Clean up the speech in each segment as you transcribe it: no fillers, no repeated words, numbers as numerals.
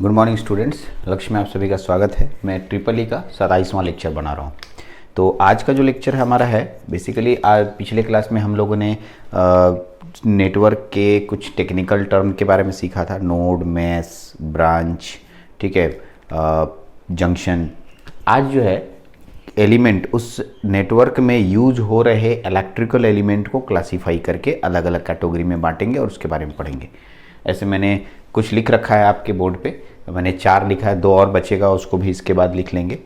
Good morning students. लक्ष्य में आप सभी का स्वागत है। मैं ट्रिपल ई का 27वां लेक्चर बना रहा हूँ। तो आज का जो लेक्चर हमारा है बेसिकली आज पिछले क्लास में हम लोगों ने नेटवर्क के कुछ टेक्निकल टर्म के बारे में सीखा था। नोड, मैश, ब्रांच, ठीक है, जंक्शन। आज जो है एलिमेंट, उस नेटवर्क में यूज हो रहे इलेक्ट्रिकल एलिमेंट को क्लासीफाई करके अलग अलग कैटेगरी में बांटेंगे और उसके बारे में पढ़ेंगे। ऐसे मैंने कुछ लिख रखा है आपके बोर्ड पे, मैंने 4 लिखा है, 2 और बचेगा, उसको भी इसके बाद लिख लेंगे।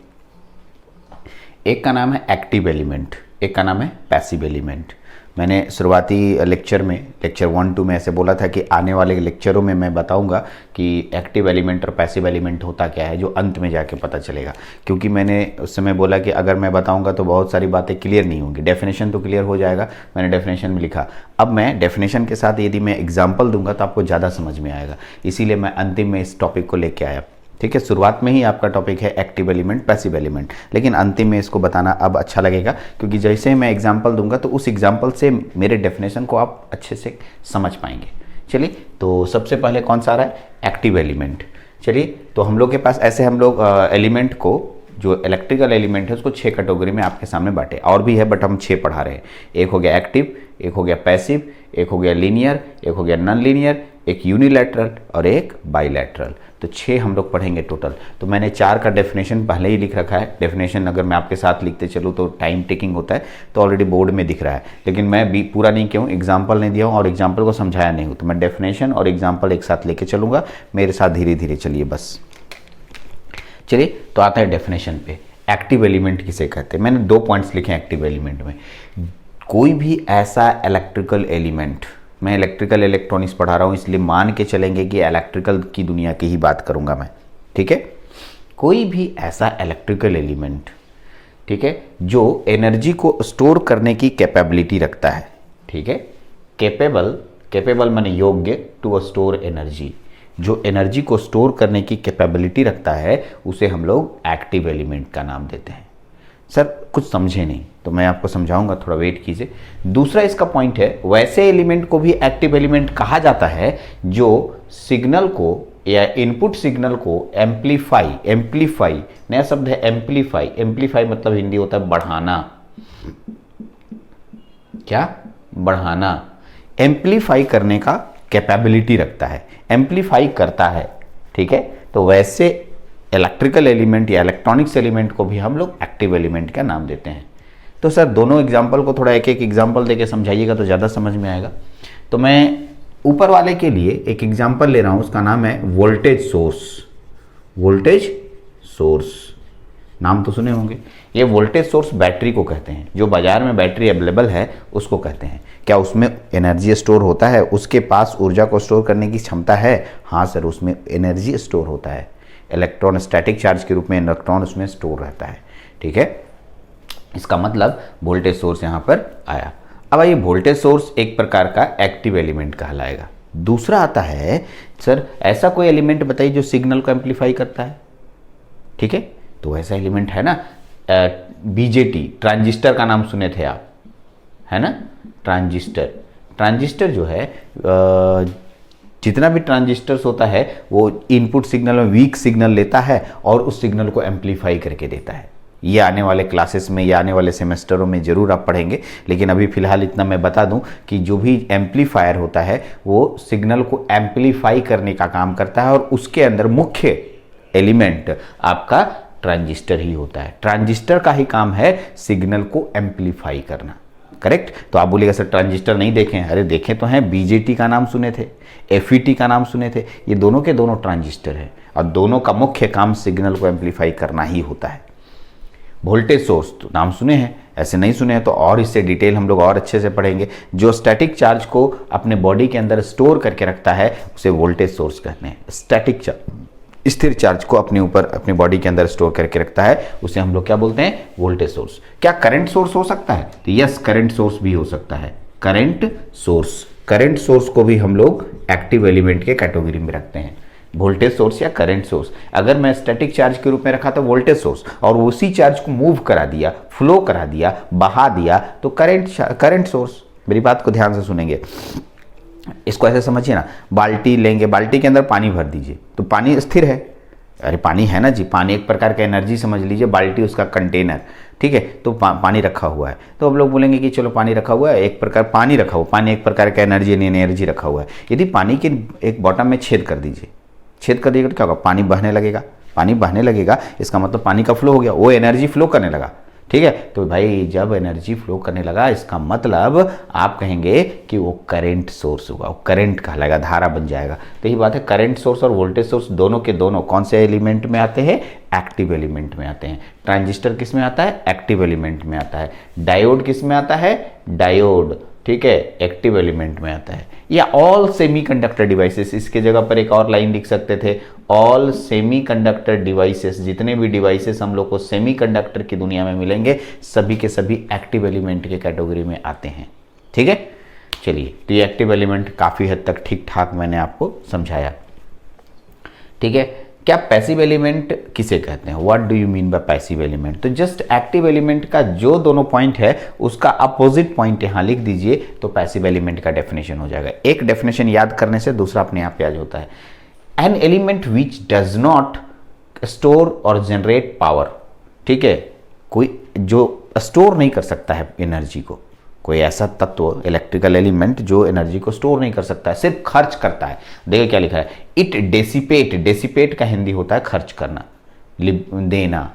एक का नाम है एक्टिव एलिमेंट, एक का नाम है पैसिव एलिमेंट। मैंने शुरुआती लेक्चर में, लेक्चर 1-2 में ऐसे बोला था कि आने वाले लेक्चरों में मैं बताऊंगा कि एक्टिव एलिमेंट और पैसिव एलिमेंट होता क्या है, जो अंत में जाके पता चलेगा। क्योंकि मैंने उस समय बोला कि अगर मैं बताऊंगा तो बहुत सारी बातें क्लियर नहीं होंगी। डेफिनेशन तो क्लियर हो जाएगा, मैंने डेफिनेशन में लिखा। अब मैं डेफिनेशन के साथ यदि मैं एग्जाम्पल दूंगा तो आपको ज़्यादा समझ में आएगा, इसीलिए मैं अंतिम में इस टॉपिक को लेके आया। ठीक है, शुरुआत में ही आपका टॉपिक है एक्टिव एलिमेंट, पैसिव एलिमेंट, लेकिन अंतिम में इसको बताना अब अच्छा लगेगा क्योंकि जैसे ही मैं एग्जांपल दूंगा तो उस एग्जांपल से मेरे डेफिनेशन को आप अच्छे से समझ पाएंगे। चलिए, तो सबसे पहले कौन सा आ रहा है? Active element. चलिए, तो हम लोग के पास ऐसे हम लोग एलिमेंट को, जो इलेक्ट्रिकल एलिमेंट है उसको 6 कैटेगरी में आपके सामने बांटे। और भी है बट हम 6 पढ़ा रहे हैं। एक हो गया एक्टिव, एक हो गया पैसिव, एक हो गया लीनियर, एक हो गया नॉन लीनियर, एक यूनिलैटरल और एक बाइलैटरल। तो 6 हम लोग पढ़ेंगे टोटल। तो मैंने 4 का डेफिनेशन पहले ही लिख रखा है। डेफिनेशन अगर मैं आपके साथ लिखते चलूँ तो टाइम टेकिंग होता है, तो ऑलरेडी बोर्ड में दिख रहा है, लेकिन मैं भी पूरा नहीं किया हूँ, एग्जाम्पल नहीं दिया हूँ और एग्जाम्पल को समझाया नहीं हूँ। तो मैं डेफिनेशन और एग्जाम्पल एक साथ लेके चलूँगा, मेरे साथ धीरे धीरे चलिए बस। चलिए, तो आता है डेफिनेशन पे। एक्टिव एलिमेंट किसे कहते हैं? मैंने 2 पॉइंट्स लिखे हैं एक्टिव एलिमेंट में। कोई भी ऐसा इलेक्ट्रिकल एलिमेंट, मैं इलेक्ट्रिकल इलेक्ट्रॉनिक्स पढ़ा रहा हूँ इसलिए मान के चलेंगे कि इलेक्ट्रिकल की दुनिया की ही बात करूंगा मैं, ठीक है। कोई भी ऐसा इलेक्ट्रिकल एलिमेंट, ठीक है, जो एनर्जी को स्टोर करने की कैपेबिलिटी रखता है, ठीक है। कैपेबल माने योग्य, टू स्टोर एनर्जी, जो एनर्जी को स्टोर करने की कैपेबिलिटी रखता है उसे हम लोग एक्टिव एलिमेंट का नाम देते हैं। सर कुछ समझे नहीं तो मैं आपको समझाऊंगा, थोड़ा वेट कीजिए। दूसरा इसका पॉइंट है, वैसे एलिमेंट को भी एक्टिव एलिमेंट कहा जाता है जो सिग्नल को या इनपुट सिग्नल को एम्पलीफाई, नया शब्द है एम्पलीफाई मतलब हिंदी होता है बढ़ाना। क्या? बढ़ाना। एम्पलीफाई करने का कैपेबिलिटी रखता है, एम्पलीफाई करता है, ठीक है। तो वैसे इलेक्ट्रिकल एलिमेंट या इलेक्ट्रॉनिक्स एलिमेंट को भी हम लोग एक्टिव एलिमेंट का नाम देते हैं। तो सर दोनों एग्जाम्पल को थोड़ा एक एक एग्जाम्पल देके समझाइएगा तो ज़्यादा समझ में आएगा। तो मैं ऊपर वाले के लिए एक एग्जाम्पल ले रहा हूँ, उसका नाम है वोल्टेज सोर्स। वोल्टेज सोर्स नाम तो सुने होंगे। ये वोल्टेज सोर्स बैटरी को कहते हैं, जो बाजार में बैटरी अवेलेबल है उसको कहते हैं। क्या उसमें एनर्जी स्टोर होता है? उसके पास ऊर्जा को स्टोर करने की क्षमता है? हाँ सर, उसमें एनर्जी स्टोर होता है। इलेक्ट्रॉन स्टैटिक चार्ज के रूप में इलेक्ट्रॉन उसमें स्टोर रहता है, ठीक है। इसका मतलब वोल्टेज सोर्स यहाँ पर आया। अब ये वोल्टेज सोर्स एक प्रकार का एक्टिव एलिमेंट कहलाएगा। दूसरा आता है, सर ऐसा कोई एलिमेंट बताइए जो सिग्नल को एम्पलीफाई करता है, ठीक है। तो ऐसा एलिमेंट है ना, बीजेटी, ट्रांजिस्टर का नाम सुने थे आप, है ना। ट्रांजिस्टर जो है, जितना भी ट्रांजिस्टर्स होता है वो इनपुट सिग्नल में वीक सिग्नल लेता है और उस सिग्नल को एम्पलीफाई करके देता है। ये आने वाले क्लासेस में या आने वाले सेमेस्टरों में जरूर आप पढ़ेंगे, लेकिन अभी फिलहाल इतना मैं बता दूं कि जो भी एम्पलीफायर होता है वो सिग्नल को एम्पलीफाई करने का काम करता है और उसके अंदर मुख्य एलिमेंट आपका ट्रांजिस्टर ही होता है। ट्रांजिस्टर का ही काम है सिग्नल को एम्पलीफाई करना, करेक्ट। तो आप बोलिएगा सर ट्रांजिस्टर नहीं देखे हैं। अरे देखे तो हैं, बीजेटी का नाम सुने थे, एफईटी का नाम सुने थे। ये दोनों के दोनों ट्रांजिस्टर है और दोनों का मुख्य काम सिग्नल को एम्पलीफाई करना ही होता है। वोल्टेज सोर्स तो नाम सुने हैं, ऐसे नहीं सुने हैं तो और इससे डिटेल हम लोग और अच्छे से पढ़ेंगे। जो स्टैटिक चार्ज को अपने बॉडी के अंदर स्टोर करके रखता है उसे वोल्टेज सोर्स कहते हैं। स्टैटिक चार्ज, स्थिर चार्ज को अपने ऊपर अपनी बॉडी के अंदर स्टोर करके रखता है, उसे हम लोग क्या बोलते हैं? Voltage source. क्या करंट सोर्स हो सकता है? तो यस, करंट सोर्स भी हो सकता है। करंट सोर्स को भी हम लोग एक्टिव एलिमेंट के कैटेगरी में रखते हैं। वोल्टेज सोर्स या करंट सोर्स, अगर मैं स्टैटिक चार्ज के रूप में रखा तो वोल्टेज सोर्स, और उसी चार्ज को मूव करा दिया, फ्लो करा दिया, बहा दिया तो करंट सोर्स। मेरी बात को ध्यान से सुनेंगे। इसको ऐसे समझिए ना, बाल्टी लेंगे, बाल्टी के अंदर पानी भर दीजिए तो पानी स्थिर है, अरे पानी है ना जी, पानी एक प्रकार का एनर्जी समझ लीजिए, बाल्टी उसका कंटेनर, ठीक है। तो पानी रखा हुआ है, तो अब लोग बोलेंगे कि चलो पानी रखा हुआ है, एक प्रकार पानी रखा हुआ, पानी एक प्रकार का एनर्जी रखा हुआ है। यदि पानी के एक बॉटम में छेद कर दीजिए, छेद कर दिएगा तो क्या होगा, पानी बहने लगेगा, पानी बहने लगेगा, इसका मतलब पानी का फ्लो हो गया, वो एनर्जी फ्लो करने लगा, ठीक है। तो भाई जब एनर्जी फ्लो करने लगा, इसका मतलब आप कहेंगे कि वो करंट सोर्स होगा, वो करंट कहलाएगा, धारा बन जाएगा। तो यही बात है, करंट सोर्स और वोल्टेज सोर्स दोनों के दोनों कौन से एलिमेंट में आते हैं, एक्टिव एलिमेंट में आते हैं। ट्रांजिस्टर किस में आता है, एक्टिव एलिमेंट में आता है। डायोड किस में आता है, डायोड, ठीक है, एक्टिव एलिमेंट में आता है। या ऑल सेमीकंडक्टर डिवाइसेस, इसके जगह पर एक और लाइन लिख सकते थे, ऑल सेमीकंडक्टर डिवाइसेस, जितने भी डिवाइसेस हम लोग को सेमीकंडक्टर की दुनिया में मिलेंगे, सभी के सभी एक्टिव एलिमेंट के कैटेगरी में आते हैं, ठीक है। चलिए, तो ये एक्टिव एलिमेंट काफ़ी हद तक ठीक ठाक मैंने आपको समझाया, ठीक है। क्या पैसिव एलिमेंट किसे कहते हैं, what do you mean by passive element. तो जस्ट एक्टिव एलिमेंट का जो दोनों पॉइंट है उसका अपोजिट पॉइंट यहां लिख दीजिए, तो पैसिव एलिमेंट का डेफिनेशन हो जाएगा। एक डेफिनेशन याद करने से दूसरा अपने आप याद होता है। An element which does not store और जनरेट पावर, ठीक है, कोई जो स्टोर नहीं कर सकता है एनर्जी को, कोई ऐसा तत्व इलेक्ट्रिकल एलिमेंट जो एनर्जी को स्टोर नहीं कर सकता है, सिर्फ खर्च करता है। देखिए क्या लिखा है, इट डेसिपेट, डेसिपेट का हिंदी होता है खर्च करना, देना,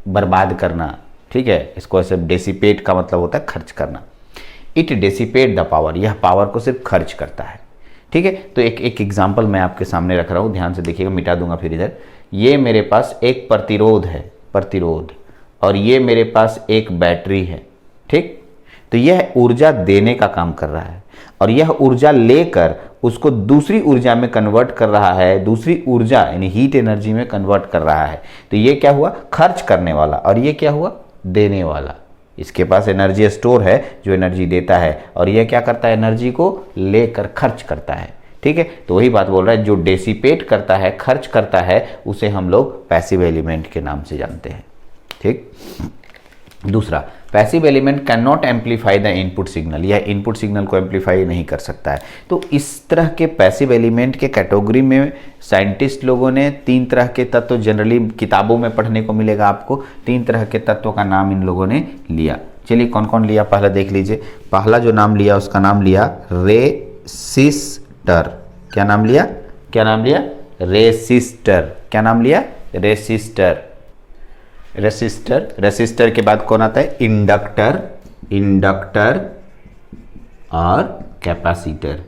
बर्बाद करना, ठीक है। इसको ऐसे डेसिपेट का मतलब होता है खर्च करना। इट डेसिपेट द पावर, यह पावर को सिर्फ खर्च करता है, ठीक है। तो एक एग्जाम्पल मैं आपके सामने रख रहा हूं, ध्यान से देखिएगा, मिटा दूंगा फिर इधर। ये मेरे पास एक प्रतिरोध है, प्रतिरोध, और ये मेरे पास एक बैटरी है, ठीक। तो यह ऊर्जा देने का काम कर रहा है और यह ऊर्जा लेकर उसको दूसरी ऊर्जा में कन्वर्ट कर रहा है, दूसरी ऊर्जा यानी हीट एनर्जी में कन्वर्ट कर रहा है। तो ये क्या हुआ, खर्च करने वाला, और ये क्या हुआ, देने वाला। इसके पास एनर्जी स्टोर है जो एनर्जी देता है, और यह क्या करता है, एनर्जी को लेकर खर्च करता है, ठीक है। तो वही बात बोल रहा है, जो डेसिपेट करता है, खर्च करता है, उसे हम लोग पैसिव एलिमेंट के नाम से जानते हैं, ठीक। दूसरा, passive element can not amplify the input signal, यह इनपुट सिग्नल को एम्पलीफाई नहीं कर सकता है। तो इस तरह के पैसिव एलिमेंट के कैटेगरी में साइंटिस्ट लोगों ने तीन तरह के तत्व, जनरली किताबों में पढ़ने को मिलेगा आपको, तीन तरह के तत्वों का नाम इन लोगों ने लिया। चलिए कौन कौन लिया, पहला देख लीजिए। पहला जो नाम लिया उसका नाम लिया रेसिस्टर। क्या नाम लिया, क्या नाम लिया, रेसिस्टर। क्या नाम लिया, रेसिस्टर। रेसिस्टर, रेसिस्टर के बाद कौन आता है, इंडक्टर, इंडक्टर और कैपेसिटर।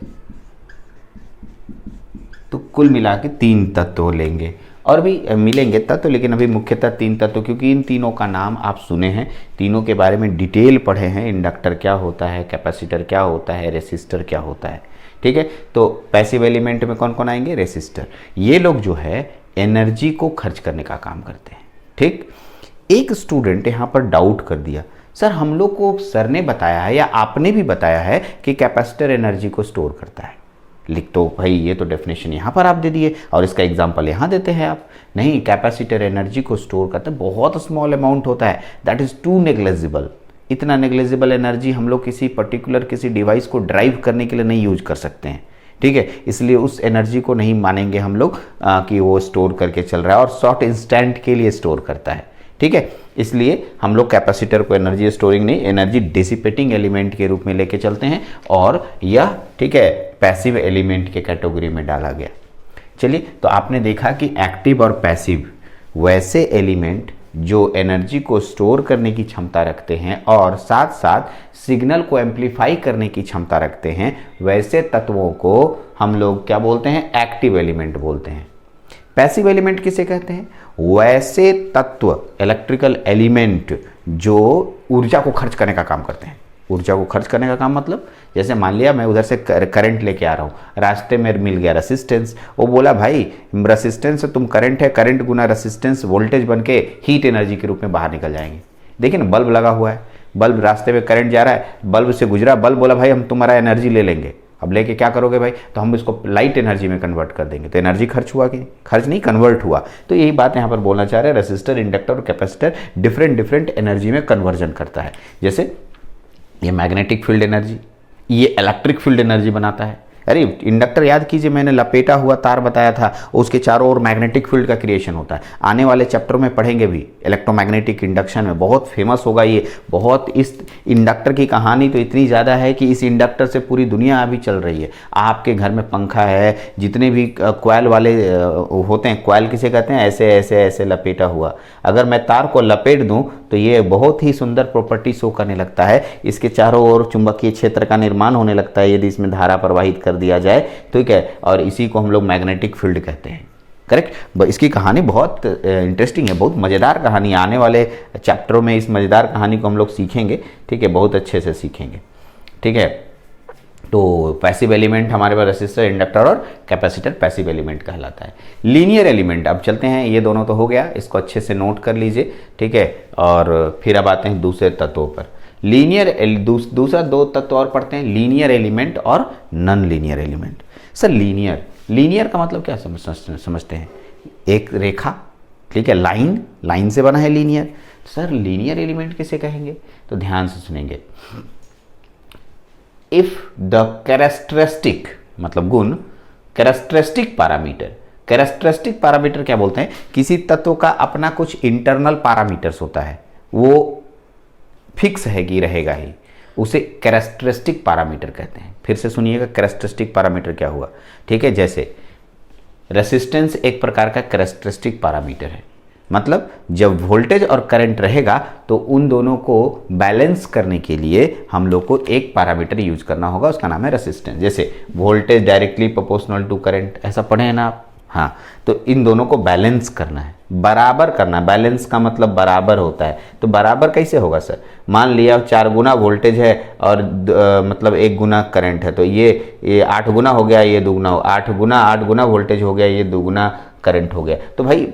तो कुल मिला के तीन तत्व लेंगे, और भी मिलेंगे तत्व, लेकिन अभी मुख्यतः तीन तत्व, क्योंकि इन तीनों का नाम आप सुने हैं, तीनों के बारे में डिटेल पढ़े हैं। इंडक्टर क्या होता है, कैपेसिटर क्या होता है, रेसिस्टर क्या होता है, ठीक है। तो पैसिव एलिमेंट में कौन कौन आएंगे, रेसिस्टर। ये लोग जो है एनर्जी को खर्च करने का काम करते हैं, ठीक। एक स्टूडेंट यहाँ पर डाउट कर दिया, सर हम लोग को सर ने बताया है या आपने भी बताया है कि कैपेसिटर एनर्जी को स्टोर करता है, लिख तो भाई ये तो डेफिनेशन यहाँ पर आप दे दिए और इसका एग्जांपल यहाँ देते हैं आप। नहीं, कैपेसिटर एनर्जी को स्टोर करता है, बहुत स्मॉल अमाउंट होता है, दैट इज टू नेग्लेजिबल। इतना नेग्लेजिबल एनर्जी हम लोग किसी पर्टिकुलर किसी डिवाइस को ड्राइव करने के लिए नहीं यूज कर सकते हैं, ठीक है। इसलिए उस एनर्जी को नहीं मानेंगे हम लोग कि वो स्टोर करके चल रहा है, और शॉर्ट इंस्टेंट के लिए स्टोर करता है, ठीक है। इसलिए हम लोग कैपेसिटर को एनर्जी स्टोरिंग नहीं, एनर्जी डिसिपेटिंग एलिमेंट के रूप में लेके चलते हैं, और यह, ठीक है, पैसिव एलिमेंट के कैटेगरी में डाला गया। चलिए, तो आपने देखा कि एक्टिव और पैसिव वैसे एलिमेंट जो एनर्जी को स्टोर करने की क्षमता रखते हैं और साथ साथ सिग्नल को एम्पलीफाई करने की क्षमता रखते हैं, वैसे तत्वों को हम लोग क्या बोलते हैं, एक्टिव एलिमेंट बोलते हैं। पैसिव एलिमेंट किसे कहते हैं, वैसे तत्व, इलेक्ट्रिकल एलिमेंट जो ऊर्जा को खर्च करने का काम करते हैं। ऊर्जा को खर्च करने का काम मतलब, जैसे मान लिया मैं उधर से करंट लेके आ रहा हूँ, रास्ते में मिल गया रेसिस्टेंस, वो बोला भाई रेसिस्टेंस से तुम करंट है, करंट गुना रेसिस्टेंस वोल्टेज बन के हीट एनर्जी के रूप में बाहर निकल जाएंगे। देखिए ना, बल्ब लगा हुआ है, बल्ब रास्ते में करंट जा रहा है, बल्ब से गुजरा, बल्ब बोला भाई हम तुम्हारा एनर्जी ले लेंगे। अब लेके क्या करोगे भाई, तो हम इसको लाइट एनर्जी में कन्वर्ट कर देंगे। तो एनर्जी खर्च हुआ कि खर्च नहीं, कन्वर्ट हुआ। तो यही बात यहाँ पर बोलना चाह रहे हैं, रेसिस्टर, इंडक्टर और कैपेसिटर डिफरेंट एनर्जी में कन्वर्जन करता है। जैसे ये मैग्नेटिक फील्ड एनर्जी, ये इलेक्ट्रिक फील्ड एनर्जी बनाता है, अरे इंडक्टर याद कीजिए, मैंने लपेटा हुआ तार बताया था, उसके चारों ओर मैग्नेटिक फील्ड का क्रिएशन होता है। आने वाले चैप्टर में पढ़ेंगे भी, इलेक्ट्रोमैग्नेटिक इंडक्शन में बहुत फेमस होगा ये। बहुत इस इंडक्टर की कहानी तो इतनी ज़्यादा है कि इस इंडक्टर से पूरी दुनिया अभी चल रही है। आपके घर में पंखा है, जितने भी कॉइल वाले होते हैं, कॉइल किसे कहते हैं, ऐसे ऐसे ऐसे लपेटा हुआ, अगर मैं तार को लपेट दूं तो ये बहुत ही सुंदर प्रॉपर्टी शो करने लगता है। इसके चारों ओर चुंबकीय क्षेत्र का निर्माण होने लगता है यदि इसमें धारा प्रवाहित कर दिया जाए, ठीक है, और इसी को हम लोग मैग्नेटिक फील्ड कहते हैं। करेक्ट। इसकी कहानी बहुत इंटरेस्टिंग है, बहुत मज़ेदार कहानी। आने वाले चैप्टरों में इस मज़ेदार कहानी को हम लोग सीखेंगे, ठीक है, बहुत अच्छे से सीखेंगे, ठीक है। तो पैसिव एलिमेंट हमारे पास रेसिस्टर, इंडक्टर और कैपेसिटर पैसिव एलिमेंट कहलाता है। लीनियर एलिमेंट, अब चलते हैं, ये दोनों तो हो गया, इसको अच्छे से नोट कर लीजिए, ठीक है। और फिर अब आते हैं दूसरे तत्वों पर। दूसरा दो तत्व और पढ़ते हैं, लीनियर एलिमेंट और non linear element. Sir linear का मतलब क्या समझते हैं? एक रेखा, ठीक है, लाइन से बना है लीनियर। सर लीनियर एलिमेंट किसे कहेंगे? तो ध्यान से सुनेंगे। इफ द कैरेक्टरिस्टिक मतलब गुण, कैरेक्टरिस्टिक पैरामीटर क्या बोलते हैं? किसी तत्व का अपना कुछ इंटरनल पैरामीटर्स होता है, वो फिक्स है कि रहेगा ही, उसे कैरेक्टरिस्टिक पैरामीटर कहते हैं। फिर से सुनिएगा, कैरेक्टरिस्टिक पैरामीटर क्या हुआ, ठीक है। जैसे रेसिस्टेंस एक प्रकार का कैरेक्टरिस्टिक पैरामीटर है, मतलब जब वोल्टेज और करंट रहेगा तो उन दोनों को बैलेंस करने के लिए हम लोग को एक पैरामीटर यूज करना होगा, उसका नाम है रेसिस्टेंस। जैसे voltage directly proportional to current, ऐसा पढ़े हैं ना आप? हाँ, तो इन दोनों को बैलेंस करना है, बराबर करना है। बैलेंस का मतलब बराबर होता है। तो बराबर कैसे होगा सर? मान लिया 4 गुना वोल्टेज है और मतलब 1 गुना करंट है, तो ये 8 गुना हो गया, ये 2 गुना हो, 8 गुना वोल्टेज हो गया, ये 2 गुना करंट हो गया। तो भाई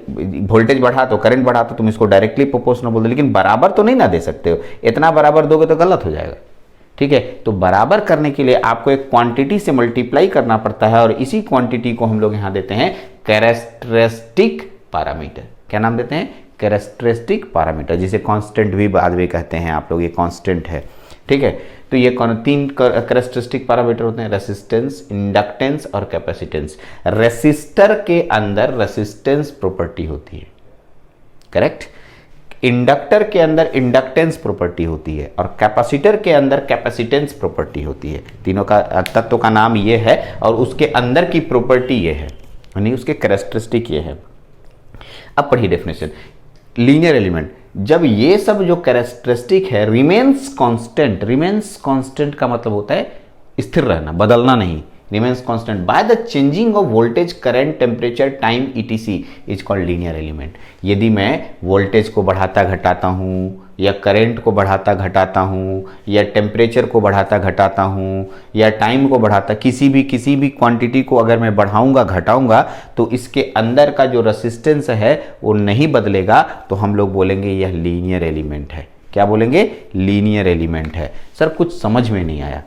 वोल्टेज बढ़ा तो करंट बढ़ा, तो तुम इसको डायरेक्टली प्रोपोर्शनल बोल दो, लेकिन बराबर तो नहीं ना दे सकते हो। इतना बराबर दोगे तो गलत हो जाएगा, ठीक है। तो बराबर करने के लिए आपको एक क्वांटिटी से मल्टीप्लाई करना पड़ता है, और इसी क्वांटिटी को हम लोग यहाँ देते हैं कैरेक्टरिस्टिक पैरामीटर। क्या नाम देते हैं? कैरेक्टरिस्टिक पैरामीटर, जिसे कांस्टेंट भी बाद में कहते हैं आप लोग, ये कांस्टेंट है, ठीक है। तो ये 3 कैरेक्टरिस्टिक पैरामीटर होते हैं, रेसिस्टेंस, इंडक्टेंस और कैपेसिटेंस। रेसिस्टर के अंदर रेसिस्टेंस प्रॉपर्टी होती है, करेक्ट। इंडक्टर के अंदर इंडक्टेंस प्रॉपर्टी होती है, और कैपेसिटर के अंदर कैपेसिटेंस प्रॉपर्टी होती है। तीनों का तत्व का नाम ये है, और उसके अंदर की प्रॉपर्टी ये है, यानी उसके कैरेक्टरिस्टिक ये है। अब पढ़िए डेफिनेशन। लीनियर एलिमेंट, जब ये सब जो कैरेक्टरिस्टिक है रिमेन्स कांस्टेंट का मतलब होता है स्थिर रहना, बदलना नहीं। Remains constant by the changing of voltage, current, temperature, time etc is called linear element. यदि मैं वोल्टेज को बढ़ाता घटाता हूँ, या करंट को बढ़ाता घटाता हूँ, या टेम्परेचर को बढ़ाता घटाता हूँ, या टाइम को बढ़ाता, किसी भी क्वांटिटी को अगर मैं बढ़ाऊंगा घटाऊंगा, तो इसके अंदर का जो रेसिस्टेंस है वो नहीं बदलेगा, तो हम लोग बोलेंगे यह लीनियर एलिमेंट है। क्या बोलेंगे? लीनियर एलिमेंट है। सर कुछ समझ में नहीं आया,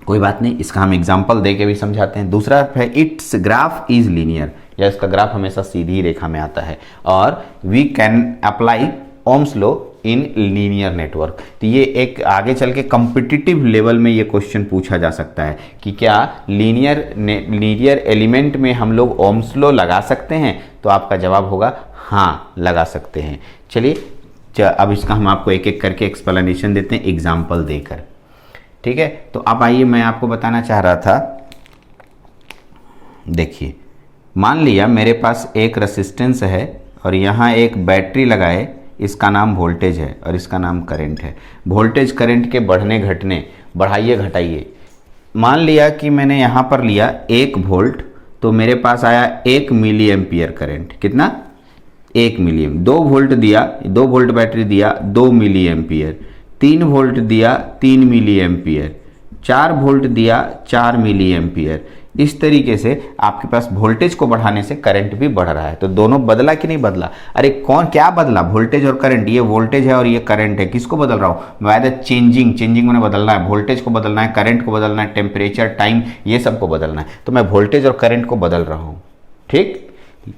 कोई बात नहीं, इसका हम एग्जाम्पल दे के भी समझाते हैं। दूसरा है इट्स ग्राफ इज लीनियर, या इसका ग्राफ हमेशा सीधी रेखा में आता है, और we can apply Ohm's law in linear network. तो ये एक आगे चल के कम्पिटिटिव लेवल में ये क्वेश्चन पूछा जा सकता है कि क्या लीनियर एलिमेंट में हम लोग ओम्स लॉ लगा सकते हैं? तो आपका जवाब होगा हाँ, लगा सकते हैं। चलिए अब इसका हम आपको एक एक करके एक्सप्लेनेशन देते हैं एग्जाम्पल देकर, ठीक है। तो अब आइए, मैं आपको बताना चाह रहा था, देखिए, मान लिया मेरे पास एक रेसिस्टेंस है और यहाँ एक बैटरी लगाए, इसका नाम वोल्टेज है और इसका नाम करंट है। वोल्टेज करंट के बढ़ने घटने, बढ़ाइए घटाइए। मान लिया कि मैंने यहाँ पर लिया 1 वोल्ट, तो मेरे पास आया 1 मिली एम्पियर करंट। कितना? 1 मिली एम्पियर। 2 वोल्ट दिया, 2 वोल्ट बैटरी दिया, 2 मिली एम्पियर। 3 वोल्ट दिया, 3 मिली एम्पियर। 4 वोल्ट दिया, 4 मिली एम्पियर। इस तरीके से आपके पास वोल्टेज को बढ़ाने से करंट भी बढ़ रहा है। तो दोनों बदला कि नहीं बदला? अरे कौन क्या बदला? वोल्टेज और करंट। ये वोल्टेज है और ये करंट है। किसको बदल रहा हूँ? बाय द चेंजिंग मैंने बदलना है, वोल्टेज को बदलना है, करंट को बदलना है, टेम्परेचर, टाइम, ये सब को बदलना है। तो मैं वोल्टेज और करंट को बदल रहा हूँ, ठीक।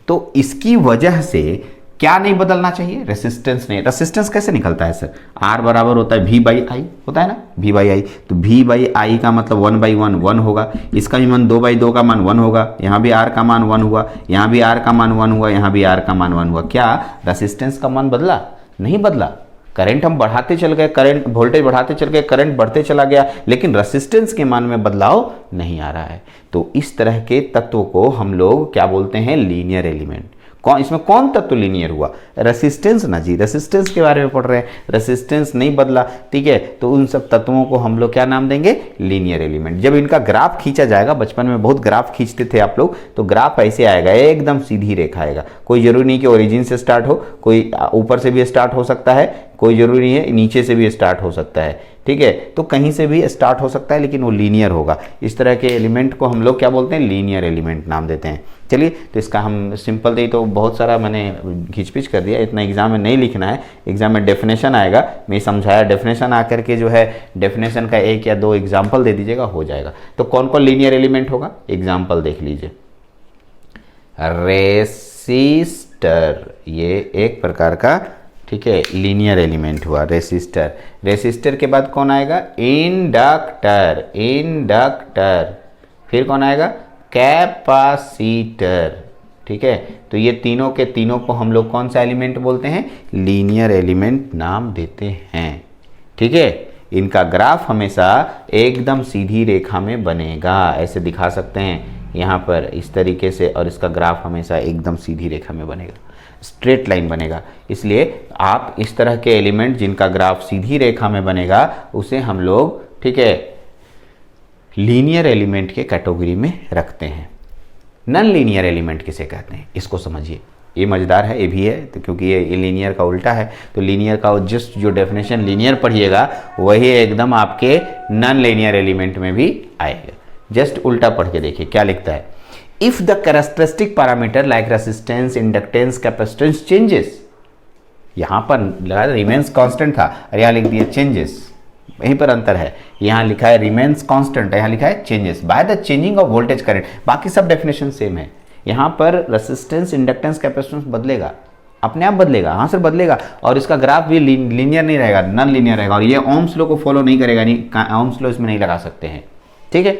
तो इसकी वजह से क्या नहीं बदलना चाहिए? रेसिस्टेंस नहीं। रेसिस्टेंस कैसे निकलता है सर? आर बराबर होता है वी बाई आई, होता है ना, वी बाई आई। तो वी बाई आई का मतलब 1/1 1 होगा, इसका भी मान 2/2 का मान 1 होगा, यहाँ भी आर का मान 1 हुआ, यहाँ भी आर का मान 1 हुआ, यहाँ भी आर का मान 1 हुआ। क्या रेसिस्टेंस का मान बदला? नहीं बदला। करंट हम बढ़ाते चल गए, करंट वोल्टेज बढ़ाते चल गए, करंट बढ़ते चला गया, लेकिन रेसिस्टेंस के मान में बदलाव नहीं आ रहा है। तो इस तरह के तत्व को हम लोग क्या बोलते हैं? Linear element. इसमें कौन तत्व लीनियर हुआ? रेसिस्टेंस ना जी, रेसिस्टेंस के बारे में पढ़ रहे हैं, रेसिस्टेंस नहीं बदला, ठीक है। तो उन सब तत्वों को हम लोग क्या नाम देंगे? Linear element. जब इनका ग्राफ खींचा जाएगा, बचपन में बहुत ग्राफ खींचते थे आप लोग, तो ग्राफ ऐसे आएगा, एकदम सीधी रेखा आएगा। कोई जरूरी नहीं कि ओरिजिन से स्टार्ट हो, कोई ऊपर से भी स्टार्ट हो सकता है, कोई जरूरी नहीं है नीचे से भी स्टार्ट हो सकता है, ठीक है। तो कहीं से भी स्टार्ट हो सकता है, लेकिन वो लीनियर होगा। इस तरह के एलिमेंट को हम लोग क्या बोलते हैं? लीनियर एलिमेंट नाम देते हैं। चलिए, तो इसका हम सिंपल दे, तो बहुत सारा मैंने खींच कर दिया, इतना एग्जाम में नहीं लिखना है। एग्जाम में डेफिनेशन आएगा, मैं समझाया, डेफिनेशन आकर के जो है डेफिनेशन का 1 या 2 एग्जाम्पल दे दीजिएगा, हो जाएगा। तो कौन कौन लीनियर एलिमेंट होगा? एग्जाम्पल देख लीजिए। रेसिस्टर, ये एक प्रकार का, ठीक है, लीनियर एलिमेंट हुआ रेसिस्टर। रेसिस्टर के बाद कौन आएगा? Inductor, inductor. फिर कौन आएगा? कैपेसिटर, ठीक है। तो ये तीनों के तीनों को हम लोग कौन सा एलिमेंट बोलते हैं? लीनियर एलिमेंट नाम देते हैं, ठीक है। इनका ग्राफ हमेशा एकदम सीधी रेखा में बनेगा, ऐसे दिखा सकते हैं यहाँ पर इस तरीके से, और इसका ग्राफ हमेशा एकदम सीधी रेखा में बनेगा, स्ट्रेट लाइन बनेगा। इसलिए आप इस तरह के एलिमेंट जिनका ग्राफ सीधी रेखा में बनेगा, उसे हम लोग, ठीक है, लीनियर एलिमेंट के कैटेगरी में रखते हैं। नॉन लीनियर एलिमेंट किसे कहते हैं? इसको समझिए, ये मजेदार है, ये भी है, तो क्योंकि ये लीनियर का उल्टा है, तो लीनियर का जस्ट जो डेफिनेशन लीनियर पढ़िएगा वही एकदम आपके नॉन लीनियर एलिमेंट में भी आएगा। जस्ट उल्टा पढ़ के देखिए क्या लिखता है। If the characteristic parameter like resistance, inductance, capacitance changes, यहां पर रिमेन्स कांस्टेंट था और यहां लिख दिया चेंजेस, यहीं पर अंतर है। यहां लिखा है रिमेन्स कांस्टेंट, यहां लिखा है changes by the changing of voltage current. बाकी सब डेफिनेशन सेम है। यहां पर रेसिस्टेंस, इंडक्टेंस, कैपेसिटेंस बदलेगा, अपने आप बदलेगा, हाँ सर बदलेगा, और इसका ग्राफ भी लीनियर नहीं रहेगा, नॉन लीनियर रहेगा, और ये ओम्स लॉ को फॉलो नहीं करेगा, नहीं ओम्स लॉ इसमें नहीं लगा सकते हैं, ठीक है।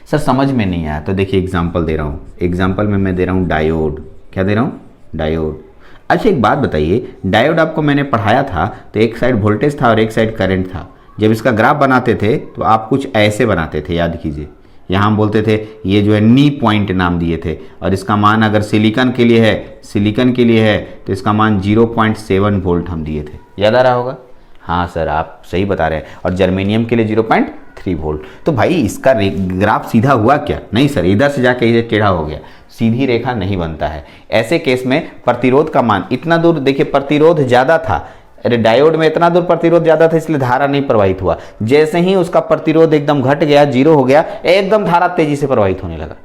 सर समझ में नहीं आया तो देखिए एग्जाम्पल दे रहा हूँ। एग्जाम्पल में मैं दे रहा हूँ डायोड। क्या दे रहा हूँ? डायोड। अच्छा एक बात बताइए, डायोड आपको मैंने पढ़ाया था तो एक साइड वोल्टेज था और एक साइड करंट था। जब इसका ग्राफ बनाते थे तो आप कुछ ऐसे बनाते थे, याद कीजिए। यहाँ हम बोलते थे ये जो है नी पॉइंट नाम दिए थे, और इसका मान अगर सिलिकॉन के लिए है, सिलिकॉन के लिए है तो इसका मान 0.7 वोल्ट हम दिए थे। याद आ रहा होगा? हाँ सर आप सही बता रहे हैं। और जर्मेनियम के लिए 0.3 वोल्ट। तो भाई इसका ग्राफ सीधा हुआ क्या? नहीं सर, इधर से जाके इधर टेढ़ा हो गया, सीधी रेखा नहीं बनता है। ऐसे केस में प्रतिरोध का मान इतना दूर, देखिए प्रतिरोध ज़्यादा था, अरे डायोड में इतना दूर प्रतिरोध ज़्यादा था इसलिए धारा नहीं प्रवाहित हुआ। जैसे ही उसका प्रतिरोध एकदम घट गया, 0 हो गया, एकदम धारा तेजी से प्रवाहित होने लगा,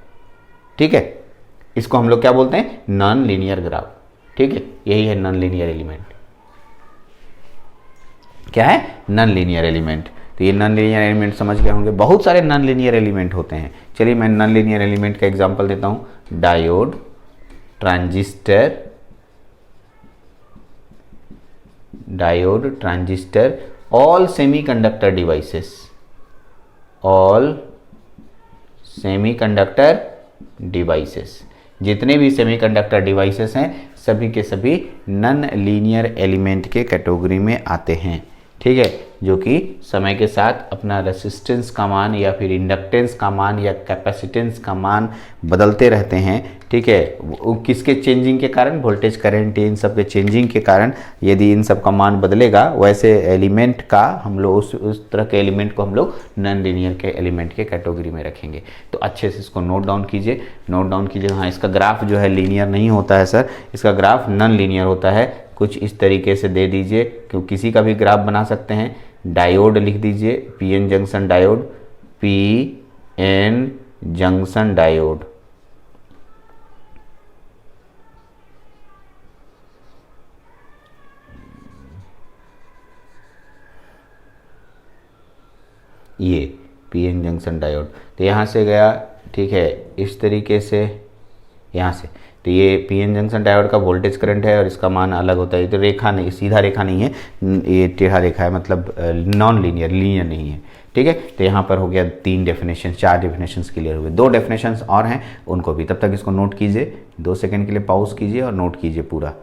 ठीक है। इसको हम लोग क्या बोलते हैं? नॉन लीनियर ग्राफ, ठीक है। यही है नॉन लीनियर एलिमेंट। क्या है? Non linear element. तो ये नॉन लीनियर एलिमेंट समझ गए होंगे। बहुत सारे नॉन लीनियर एलिमेंट होते हैं। चलिए मैं नॉन लीनियर एलिमेंट का एग्जांपल देता हूं। Diode, transistor, diode, transistor, all semiconductor devices, all semiconductor devices, जितने भी सेमीकंडक्टर डिवाइसेस हैं सभी के सभी नॉन लीनियर एलिमेंट के कैटेगरी में आते हैं, ठीक है। जो कि समय के साथ अपना रेसिस्टेंस का मान या फिर इंडक्टेंस का मान या कैपेसिटेंस का मान बदलते रहते हैं, ठीक है। किसके चेंजिंग के कारण? वोल्टेज करंट, इन सब के चेंजिंग के कारण यदि इन सब का मान बदलेगा, वैसे एलिमेंट का हम लोग उस तरह के एलिमेंट को हम लोग नॉन लीनियर के एलिमेंट के कैटेगरी में रखेंगे। तो अच्छे से इसको नोट डाउन कीजिए, नोट डाउन कीजिए। हाँ, इसका ग्राफ जो है लीनियर नहीं होता है सर, इसका ग्राफ नॉन लीनियर होता है। कुछ इस तरीके से दे दीजिए, क्योंकि किसी का भी ग्राफ बना सकते हैं। डायोड लिख दीजिए, PN junction diode, PN junction diode, ये पीएन जंक्शन डायोड। तो यहाँ से गया, ठीक है, इस तरीके से यहाँ से तो ये पीएन जंक्शन डायोड का वोल्टेज करंट है और इसका मान अलग होता है। तो रेखा नहीं, सीधा रेखा नहीं है, ये टेढ़ा रेखा है, मतलब नॉन लीनियर, लीनियर नहीं है, ठीक है। तो यहाँ पर हो गया 3 डेफिनेशन, 4 डेफिनेशंस क्लियर हुए। 2 डेफिनेशंस और हैं, उनको भी, तब तक इसको नोट कीजिए, 2 सेकंड के लिए पॉज कीजिए और नोट कीजिए पूरा।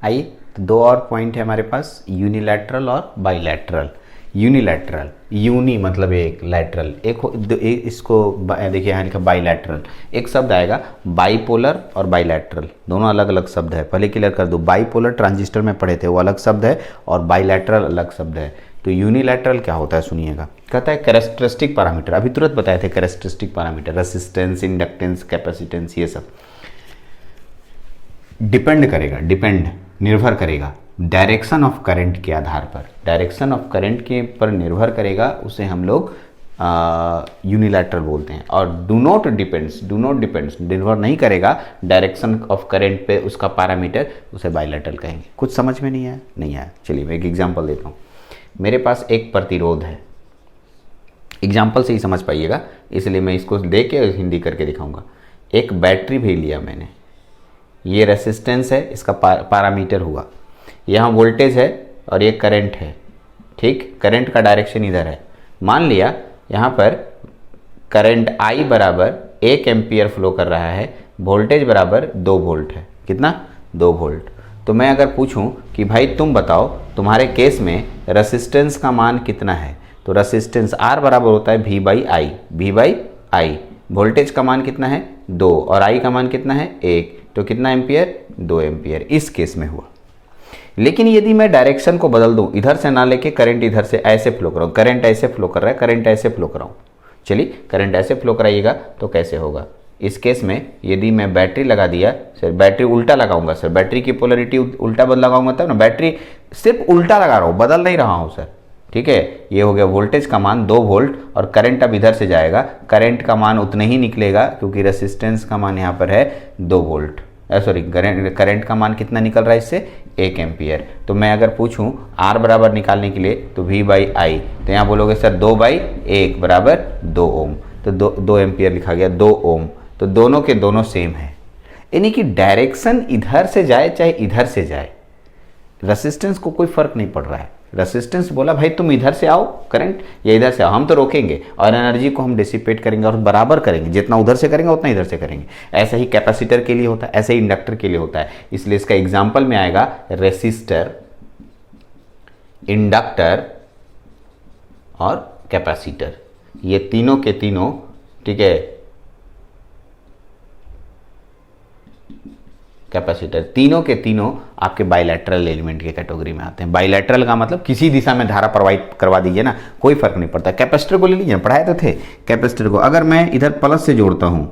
आइए, तो 2 और पॉइंट है हमारे पास, यूनिलैटरल और बाइलैटरल। यूनिलैटरल, यूनि मतलब एक, लैटरल एक इसको देखिए यहाँ लिखा बाइलैटरल। एक शब्द आएगा बाइपोलर और बाइलैटरल, दोनों अलग अलग शब्द है, पहले क्लियर कर दो। बाइपोलर ट्रांजिस्टर में पढ़े थे, वो अलग शब्द है, और बाइलैटरल अलग शब्द है। तो यूनिलैटरल क्या होता है सुनिएगा, कहता है कैरेक्टरिस्टिक पैरामीटर, अभी तुरंत बताए थे characteristic parameter, resistance, inductance, capacitance, ये सब डिपेंड करेगा, निर्भर करेगा डायरेक्शन ऑफ करंट के आधार पर, डायरेक्शन ऑफ करंट के पर निर्भर करेगा, उसे हम लोग यूनिलैटरल बोलते हैं। और डू नॉट डिपेंड्स, निर्भर नहीं करेगा डायरेक्शन ऑफ करंट पे उसका पैरामीटर, उसे बाइलैटरल कहेंगे। कुछ समझ में नहीं आया? चलिए मैं एक एग्जांपल देता हूँ। मेरे पास एक प्रतिरोध है, एग्जाम्पल से ही समझ पाइएगा, इसलिए मैं इसको दे के हिंदी करके दिखाऊंगा। एक बैटरी भी लिया मैंने, ये रेसिस्टेंस है, इसका पैरामीटर हुआ, यहाँ वोल्टेज है और ये करंट है, ठीक। करंट का डायरेक्शन इधर है, मान लिया यहाँ पर करंट I बराबर 1 एम्पियर फ्लो कर रहा है, वोल्टेज बराबर 2 वोल्ट है। कितना? 2 वोल्ट। तो मैं अगर पूछूं कि भाई तुम बताओ तुम्हारे केस में रेसिस्टेंस का मान कितना है, तो रेसिस्टेंस R बराबर होता है V/I। वोल्टेज का मान कितना है? 2, और I का मान कितना है? 1, तो कितना एम्पियर? 2 एम्पियर। इस केस में हुआ। लेकिन यदि मैं डायरेक्शन को बदल दूं, इधर से ना लेके करंट इधर से ऐसे फ्लो कराऊं, करंट ऐसे फ्लो कर रहा है, करंट ऐसे फ्लो कराऊं, चलिए करंट ऐसे फ्लो कराइएगा तो कैसे होगा? इस केस में यदि मैं बैटरी लगा दिया, सर बैटरी उल्टा लगाऊंगा, सर बैटरी की पोलरिटी उल्टा बदल लगाऊंगा तब ना, बैटरी सिर्फ उल्टा लगा रहा हूँ, बदल नहीं रहा हूँ सर, ठीक है। ये हो गया वोल्टेज का मान 2 वोल्ट, और करंट अब इधर से जाएगा, करंट का मान उतना ही निकलेगा क्योंकि रेसिस्टेंस का मान यहाँ पर है 2 वोल्ट, सॉरी करंट का मान कितना निकल रहा है इससे? 1 एम्पियर। तो मैं अगर पूछूं R बराबर निकालने के लिए तो V/I, तो यहाँ बोलोगे सर 2/1 बराबर 2 ओम, तो 2 एम्पियर लिखा गया, 2 ओम। तो दोनों के दोनों सेम है, यानी कि डायरेक्शन इधर से जाए चाहे इधर से जाए, रेसिस्टेंस को कोई फर्क नहीं पड़ रहा है। रेसिस्टेंस बोला भाई तुम इधर से आओ करंट या इधर से आओ, हम तो रोकेंगे और एनर्जी को हम डिसिपेट करेंगे और बराबर करेंगे, जितना उधर से करेंगे उतना इधर से करेंगे। ऐसा ही कैपेसिटर के लिए होता है, ऐसे ही इंडक्टर के लिए होता है। इसलिए इसका एग्जाम्पल में आएगा रेसिस्टर, इंडक्टर और कैपेसिटर, ये तीनों के तीनों, ठीक है, कैपेसिटर, तीनों के तीनों आपके बाइलैटरल एलिमेंट के कैटेगरी में आते हैं। बाइलैटरल का मतलब किसी दिशा में धारा प्रवाहित करवा दीजिए ना, कोई फर्क नहीं पड़ता। कैपेसिटर को ले लीजिए, पढ़ाए तो थे कैपेसिटर को, अगर मैं इधर प्लस से जोड़ता हूँ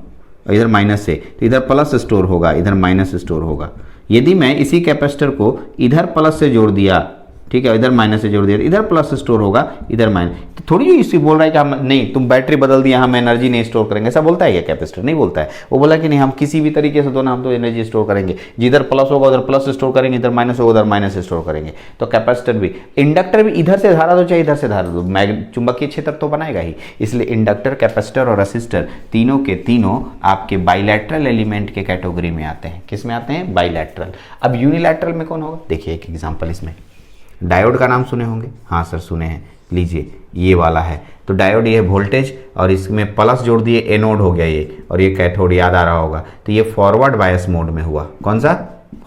इधर माइनस से, तो इधर प्लस स्टोर होगा, इधर माइनस स्टोर होगा। यदि मैं इसी कैपेसिटर को इधर प्लस से जोड़ दिया, ठीक है, इधर माइनस से जोड़ दिया, इधर प्लस स्टोर होगा, इधर माइनस, तो थोड़ी जो इसी बोल रहा है कि हम नहीं, तुम बैटरी बदल दिया, हम एनर्जी नहीं स्टोर करेंगे, ऐसा बोलता है क्या कैपेसिटर? नहीं बोलता है। वो बोला कि नहीं, हम किसी भी तरीके से दो ना, हम तो एनर्जी स्टोर करेंगे, जिधर प्लस होगा उधर प्लस स्टोर करेंगे, इधर माइनस होगा उधर माइनस स्टोर करेंगे। तो कैपेसिटर भी, इंडक्टर भी इधर से धारा दो चाहे इधर से धारा दो, चुंबकीय क्षेत्र तो बनाएगा ही। इसलिए इंडक्टर, कैपेसिटर और रेसिस्टर तीनों के तीनों आपके बाइलैटरल एलिमेंट के कैटेगरी में आते हैं। किस में आते हैं? बाइलैटरल। अब यूनिलैटरल में कौन होगा? देखिए एक एग्जाम्पल, इसमें डायोड का नाम सुने होंगे, हाँ सर सुने हैं, लीजिए ये वाला है। तो डायोड, ये वोल्टेज और इसमें प्लस जोड़ दिए, एनोड हो गया ये, और ये कैथोड, याद आ रहा होगा। तो ये फॉरवर्ड बायस मोड में हुआ। कौन सा?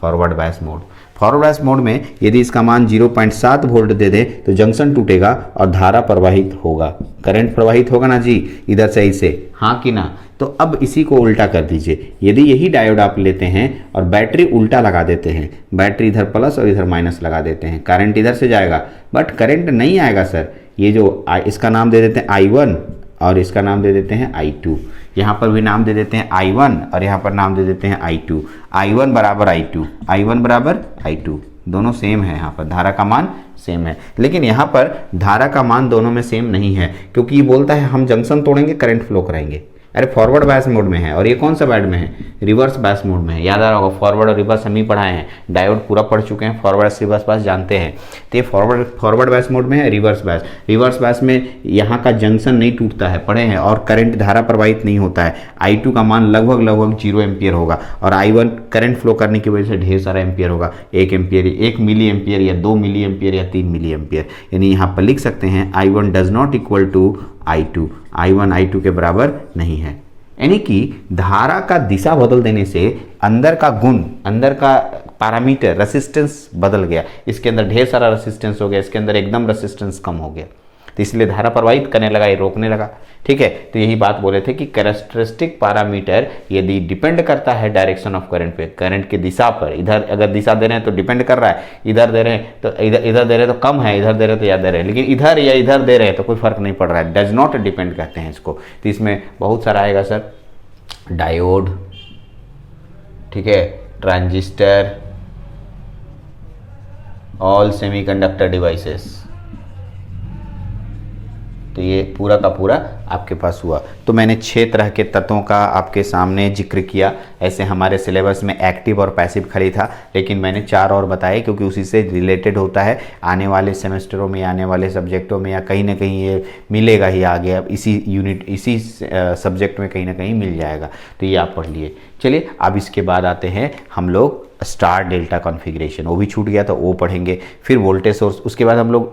Forward bias mode. Forward bias mode में यदि इसका मान 0.7 वोल्ट दे दे तो जंक्शन टूटेगा और धारा प्रवाहित होगा, करंट प्रवाहित होगा ना जी, इधर से इसे, हाँ कि ना? तो अब इसी को उल्टा कर दीजिए। यदि यही डायोड आप लेते हैं और बैटरी उल्टा लगा देते हैं, बैटरी इधर प्लस और इधर माइनस लगा देते हैं, करंट इधर से जाएगा बट करंट नहीं आएगा सर। ये जो इसका नाम दे देते हैं I1 और इसका नाम दे देते हैं I2, यहाँ पर भी नाम दे देते हैं I1 और यहाँ पर नाम दे देते हैं I2। I1 बराबर I2, I1 बराबर I2, दोनों सेम है, यहाँ पर धारा का मान सेम है। लेकिन यहाँ पर धारा का मान दोनों में सेम नहीं है, क्योंकि ये बोलता है हम जंक्शन तोड़ेंगे करंट फ्लो कराएंगे, अरे फॉरवर्ड बायस मोड में है, और ये कौन सा मोड में है, रिवर्स बायस मोड में है। याद आ रहा होगा, फॉरवर्ड और रिवर्स हम ही पढ़ाए हैं, डायोड पूरा पढ़ चुके हैं, फॉरवर्ड रिवर्स बायस जानते हैं। तो ये फॉरवर्ड बायस मोड में है। रिवर्स बायस में यहाँ का जंक्शन नहीं टूटता है, पढ़े हैं, और करंट धारा प्रवाहित नहीं होता है। I2 का मान लगभग 0 एम्पियर होगा, और I1 करंट फ्लो करने की वजह से ढेर सारा एम्पियर होगा, 1 एम्पियर, 1 मिली एम्पियर या 2 मिली एम्पियर या 3 मिली एम्पियर। यानी यहाँ पर लिख सकते हैं I1 does not equal to I2, I1 I2 के बराबर नहीं है। यानी कि धारा का दिशा बदल देने से अंदर का गुण, अंदर का पैरामीटर रेसिस्टेंस बदल गया। इसके अंदर ढेर सारा रेसिस्टेंस हो गया, इसके अंदर एकदम रेसिस्टेंस कम हो गया, तो इसलिए धारा प्रवाहित करने लगा, ये रोकने लगा। ठीक है, तो यही बात बोले थे कि कैरेक्टरिस्टिक पैरामीटर यदि डिपेंड करता है डायरेक्शन ऑफ करंट पे, करंट की दिशा पर, इधर अगर दिशा दे रहे हैं तो डिपेंड कर रहा है, इधर दे रहे हैं तो इधर दे रहे हैं तो कम है, इधर दे रहे हैं तो ज़्यादा दे रहे हैं, लेकिन इधर या इधर दे रहे हैं तो कोई फर्क नहीं पड़ रहा है, डज नॉट डिपेंड कहते हैं इसको। तो इसमें बहुत सारा आएगा सर, डायोड, ठीक है, ट्रांजिस्टर, ऑल सेमीकंडक्टर डिवाइसेस, तो ये पूरा का पूरा आपके पास हुआ। तो मैंने 6 तरह के तत्वों का आपके सामने जिक्र किया। ऐसे हमारे सिलेबस में एक्टिव और पैसिव खाली था, लेकिन मैंने 4 और बताए क्योंकि उसी से रिलेटेड होता है। आने वाले सेमेस्टरों में, आने वाले सब्जेक्टों में या कहीं ना कहीं ये मिलेगा ही आगे, अब इसी यूनिट, इसी सब्जेक्ट में कहीं ना कहीं मिल जाएगा। तो ये आप पढ़ लिए। चलिए अब इसके बाद आते हैं हम लोग स्टार डेल्टा कॉन्फ़िगरेशन, वो भी छूट गया तो वो पढ़ेंगे। फिर वोल्टेज सोर्स, उसके बाद हम लोग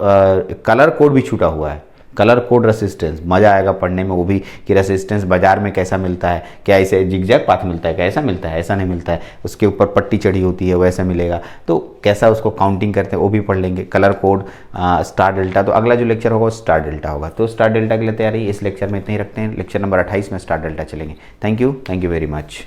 कलर कोड भी छूटा हुआ है, कलर कोड रेसिस्टेंस, मज़ा आएगा पढ़ने में वो भी, कि रेसिस्टेंस बाजार में कैसा मिलता है, क्या ऐसे जिगजैग पाथ मिलता है, क्या ऐसा मिलता है, ऐसा नहीं मिलता है, उसके ऊपर पट्टी चढ़ी होती है वैसा मिलेगा, तो कैसा उसको काउंटिंग करते हैं वो भी पढ़ लेंगे। कलर कोड, स्टार डेल्टा, तो अगला जो लेक्चर होगा वो स्टार डेल्टा होगा। तो स्टार डेल्टा के लिए तैयारी इस लेक्चर में इतना ही रखते हैं। लेक्चर नंबर 28 में स्टार डेल्टा चलेंगे। Thank you very much.